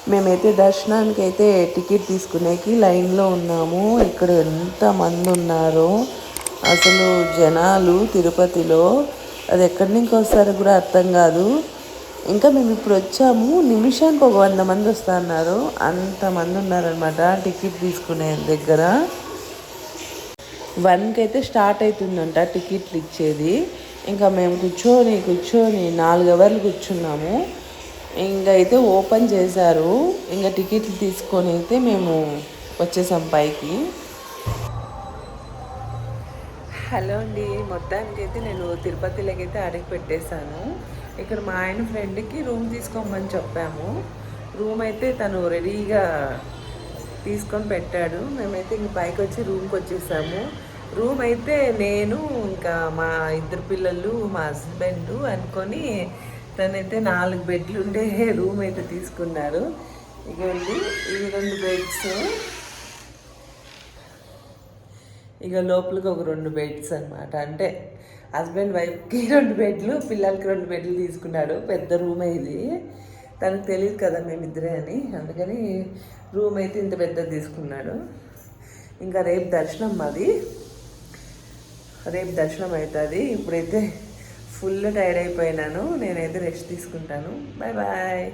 మేమైతే దర్శనానికి అయితే టికెట్ తీసుకునేకి లైన్లో ఉన్నాము. ఇక్కడ ఎంత మంది ఉన్నారో అసలు జనాలు తిరుపతిలో. అది ఎక్కడి నుంచి వస్తారో కూడా అర్థం కాదు. ఇంకా మేము ఇప్పుడు వచ్చాము, నిమిషానికి ఒక 100 మంది వస్తున్నారు. అంతమంది ఉన్నారనమాట టికెట్ తీసుకునే దగ్గర. 1కి అయితే స్టార్ట్ అవుతుందంట టికెట్లు ఇచ్చేది. ఇంకా మేము కూర్చొని 4 అవర్లు కూర్చున్నాము. ఇంకా అయితే ఓపెన్ చేశారు. ఇంకా టికెట్లు తీసుకొని అయితే మేము వచ్చేసాం పైకి. హలో అండి, మొత్తానికి అయితే నేను తిరుపతిలోకి అయితే అడిగి పెట్టేశాను. ఇక్కడ మా ఆయన ఫ్రెండ్కి రూమ్ తీసుకోమని చెప్పాము. రూమ్ అయితే తను రెడీగా తీసుకొని పెట్టాడు. మేమైతే ఇంక పైకి వచ్చి రూమ్కి వచ్చేసాము. రూమ్ అయితే నేను ఇంకా మా 2 పిల్లలు మా హస్బెండ్ అనుకొని తనైతే 4 బెడ్లు ఉండే రూమ్ అయితే తీసుకున్నారు. ఇగోండి ఇవి 2 బెడ్స్, ఇక లోపలికి ఒక 2 బెడ్స్ అనమాట. అంటే హస్బెండ్ వైఫ్కి 2 బెడ్లు, పిల్లలకి 2 బెడ్లు తీసుకున్నాడు. పెద్ద రూమే ఇది. తనకు తెలియదు కదా మేమిద్దరే అని, అందుకని రూమ్ అయితే ఇంత పెద్దది తీసుకున్నాడు. ఇంకా రేపు దర్శనం మాది, రేపు దర్శనం అవుతుంది. ఇప్పుడైతే ఫుల్ టైర్డ్ అయిపోయినాను. నేనైతే రెస్ట్ తీసుకుంటాను. Bye bye.